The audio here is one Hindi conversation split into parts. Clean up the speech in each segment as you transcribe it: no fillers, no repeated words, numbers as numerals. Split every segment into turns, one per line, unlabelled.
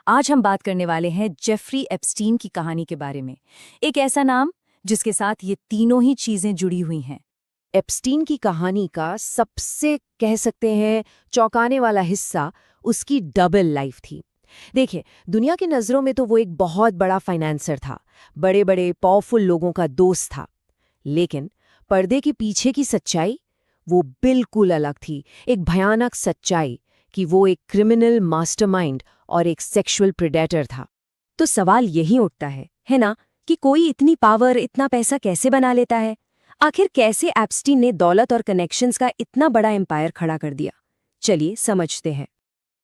आज हम बात करने वाले हैं जेफरी एप्स्टीन की कहानी के बारे में। एक ऐसा नाम जिसके साथ ये तीनों ही चीजें जुड़ी हुई हैं।
एप्स्टीन की कहानी का सबसे कह सकते हैं चौंकाने वाला हिस्सा उसकी डबल लाइफ थी। देखिए, दुनिया की नज़रों में तो वो एक बहुत बड़ा फाइनेंसर था, बड़े बड़े पावरफुल लोगों का दोस्त था। लेकिन पर्दे के पीछे की सच्चाई वो बिल्कुल अलग थी। एक भयानक सच्चाई कि वो एक क्रिमिनल मास्टरमाइंड और एक सेक्सुअल प्रेडेटर था।
तो सवाल यही उठता है ना, कि कोई इतनी पावर, इतना पैसा कैसे बना लेता है? आखिर कैसे एप्स्टीन ने दौलत और कनेक्शंस का इतना बड़ा एम्पायर खड़ा कर दिया? चलिए समझते हैं।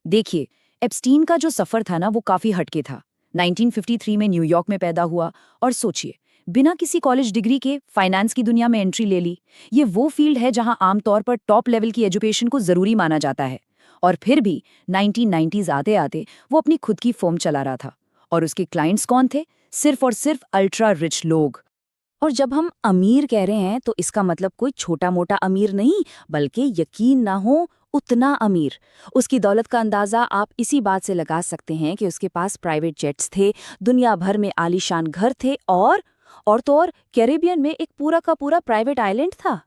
देखिए, एप्स्टीन का जो सफर था ना, वो काफी हटके था। 1953 में न्यूयॉर्क में पैदा हुआ और सोचिए, बिना किसी कॉलेज डिग्री के फाइनेंस की दुनिया में एंट्री ले ली। ये वो फील्ड है जहां आमतौर पर टॉप लेवल की एजुकेशन को जरूरी माना जाता है। और फिर भी 1990s आते आते वो अपनी खुद की फर्म चला रहा था। और उसके क्लाइंट्स कौन थे? सिर्फ और सिर्फ अल्ट्रा रिच लोग। और जब हम अमीर कह रहे हैं तो इसका मतलब कोई छोटा मोटा अमीर नहीं, बल्कि यकीन ना हो उतना अमीर। उसकी दौलत का अंदाजा आप इसी बात से लगा सकते हैं कि उसके पास प्राइवेट जेट्स थे, दुनिया भर में आलीशान घर थे और तो और कैरेबियन में एक पूरा का पूरा प्राइवेट आइलैंड था।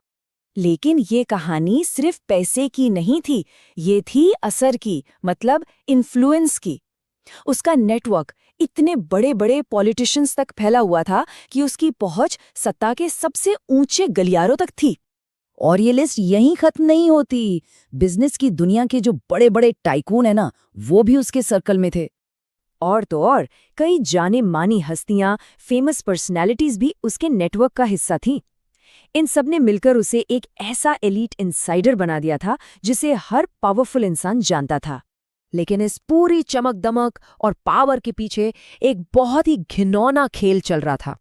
लेकिन ये कहानी सिर्फ पैसे की नहीं थी, ये थी असर की, मतलब इन्फ्लुएंस की। उसका नेटवर्क इतने बड़े बड़े पॉलिटिशियंस तक फैला हुआ था कि उसकी पहुंच सत्ता के सबसे ऊंचे गलियारों तक थी। और ये लिस्ट यहीं खत्म नहीं होती। बिजनेस की दुनिया के जो बड़े बड़े टाइकून है ना, वो भी उसके सर्कल में थे। और तो और कई जाने मानी हस्तियां, फेमस पर्सनैलिटीज भी उसके नेटवर्क का हिस्सा थीं। इन सब ने मिलकर उसे एक ऐसा एलीट इनसाइडर बना दिया था जिसे हर पावरफुल इंसान जानता था। लेकिन इस पूरी चमक दमक और पावर के पीछे एक बहुत ही घिनौना खेल चल रहा था,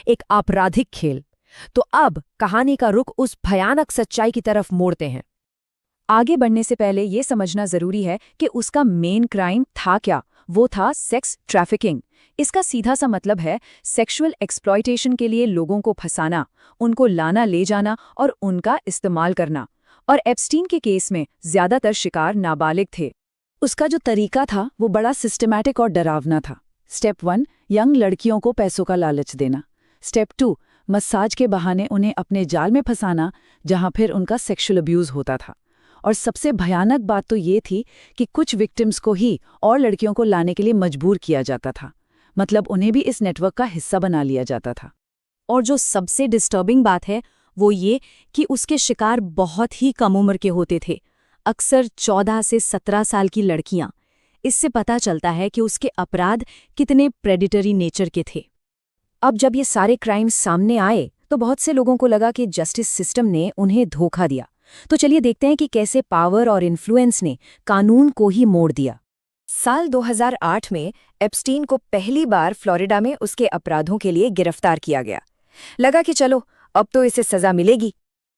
एक आपराधिक खेल। तो अब कहानी का रुख उस भयानक सच्चाई की तरफ मोड़ते हैं। आगे बढ़ने से पहले ये समझना जरूरी है कि उसका मेन क्राइम था क्या। वो था सेक्स ट्रैफिकिंग। इसका सीधा सा मतलब है सेक्सुअल एक्सप्लॉयटेशन के लिए लोगों को फंसाना, उनको लाना ले जाना और उनका इस्तेमाल करना। और एप्स्टीन के केस में ज्यादातर शिकार नाबालिग थे। उसका जो तरीका था वो बड़ा सिस्टमैटिक और डरावना था। स्टेप 1, यंग लड़कियों को पैसों का लालच देना। स्टेप 2, मसाज के बहाने उन्हें अपने जाल में फंसाना, जहां फिर उनका सेक्सुअल अब्यूज होता था। और सबसे भयानक बात तो ये थी कि कुछ विक्टिम्स को ही और लड़कियों को लाने के लिए मजबूर किया जाता था, मतलब उन्हें भी इस नेटवर्क का हिस्सा बना लिया जाता था। और जो सबसे डिस्टर्बिंग बात है वो ये कि उसके शिकार बहुत ही कम उम्र के होते थे, अक्सर 14 से 17 साल की लड़कियां। इससे पता चलता है कि उसके अपराध कितने प्रेडिटरी नेचर के थे। अब जब ये सारे क्राइम्स सामने आए तो बहुत से लोगों को लगा कि जस्टिस सिस्टम ने उन्हें धोखा दिया। तो चलिए देखते हैं कि कैसे पावर और इन्फ्लुएंस ने कानून को ही मोड़ दिया। साल 2008 में एप्स्टीन को पहली बार फ्लोरिडा में उसके अपराधों के लिए गिरफ्तार किया गया। लगा कि चलो अब तो इसे सजा मिलेगी।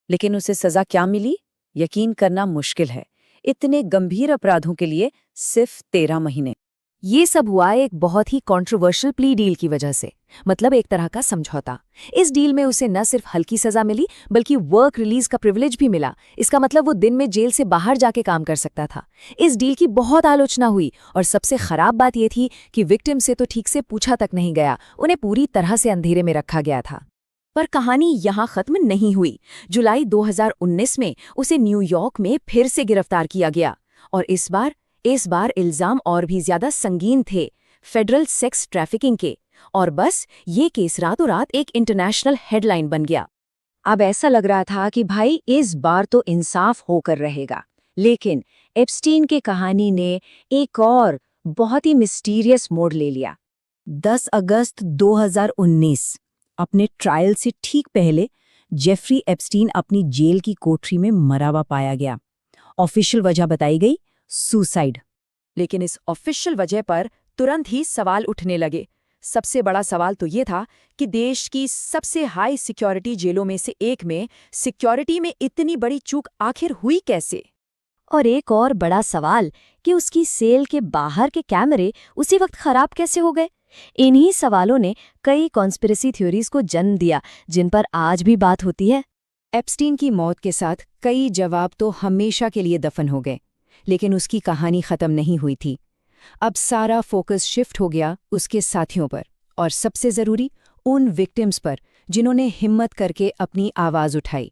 लेकिन उसे सजा क्या मिली, यकीन करना मुश्किल है। इतने गंभीर अपराधों के लिए सिर्फ 13 महीने। ये सब हुआ एक बहुत ही कंट्रोवर्शियल प्ली डील की वजह से, मतलब एक तरह का समझौता। इस डील में उसे न सिर्फ हल्की सजा मिली बल्कि वर्क रिलीज का प्रिविलेज भी मिला। इसका मतलब वो दिन में जेल से बाहर जाके काम कर सकता था। इस डील की बहुत आलोचना हुई और सबसे खराब बात ये थी कि विक्टिम से तो ठीक से पूछा तक नहीं गया, उन्हें पूरी तरह से अंधेरे में रखा गया था। पर कहानी यहाँ खत्म नहीं हुई। जुलाई 2019 में उसे न्यूयॉर्क में फिर से गिरफ्तार किया गया और इस बार इल्जाम और भी ज्यादा संगीन थे, फेडरल सेक्स ट्रैफिकिंग के। और बस ये केस रातों रात एक इंटरनेशनल हेडलाइन बन गया। अब ऐसा लग रहा था कि भाई इस बार तो इंसाफ होकर रहेगा। लेकिन एप्स्टीन की कहानी ने एक और बहुत ही मिस्टीरियस मोड़ ले लिया। 10 अगस्त 2019, अपने ट्रायल से ठीक पहले जेफरी एप्स्टीन अपनी जेल की कोठरी में मरा हुआ पाया गया। ऑफिशियल वजह बताई गई, सुसाइड। लेकिन इस ऑफिशियल वजह पर तुरंत ही सवाल उठने लगे। सबसे बड़ा सवाल तो ये था कि देश की सबसे हाई सिक्योरिटी जेलों में से एक में सिक्योरिटी में इतनी बड़ी चूक आखिर हुई कैसे? और एक और बड़ा सवाल कि उसकी सेल के बाहर के कैमरे उसी वक्त खराब कैसे हो गए? इन्हीं सवालों ने कई कॉन्स्पिरेसी थ्योरीज को जन्म दिया, जिन पर आज भी बात होती है। एप्स्टीन की मौत के साथ कई जवाब तो हमेशा के लिए दफन हो गए, लेकिन उसकी कहानी खत्म नहीं हुई थी। अब सारा फोकस शिफ्ट हो गया उसके साथियों पर, और सबसे ज़रूरी उन विक्टिम्स पर जिन्होंने हिम्मत करके अपनी आवाज़ उठाई।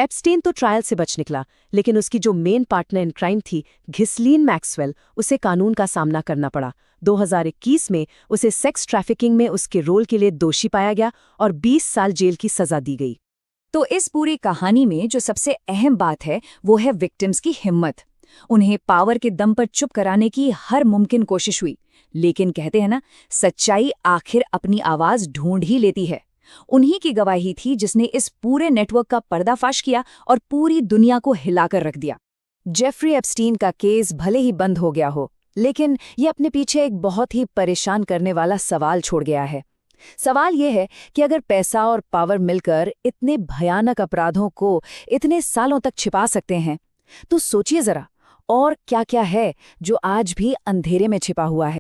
एप्स्टीन तो ट्रायल से बच निकला, लेकिन उसकी जो मेन पार्टनर इन क्राइम थी, घिसलीन मैक्सवेल, उसे कानून का सामना करना पड़ा। 2021 में उसे सेक्स ट्रैफिकिंग में उसके रोल के लिए दोषी पाया गया और 20 साल जेल की सज़ा दी गई।
तो इस पूरी कहानी में जो सबसे अहम बात है वो है विक्टिम्स की हिम्मत। उन्हें पावर के दम पर चुप कराने की हर मुमकिन कोशिश हुई, लेकिन कहते हैं ना, सच्चाई आखिर अपनी आवाज ढूंढ ही लेती है। उन्हीं की गवाही थी जिसने इस पूरे नेटवर्क का पर्दाफाश किया और पूरी दुनिया को हिलाकर रख दिया।
जेफरी एप्स्टीन का केस भले ही बंद हो गया हो, लेकिन ये अपने पीछे एक बहुत ही परेशान करने वाला सवाल छोड़ गया है। सवाल ये है कि अगर पैसा और पावर मिलकर इतने भयानक अपराधों को इतने सालों तक छिपा सकते हैं, तो सोचिए जरा, और क्या-क्या है जो आज भी अंधेरे में छिपा हुआ है।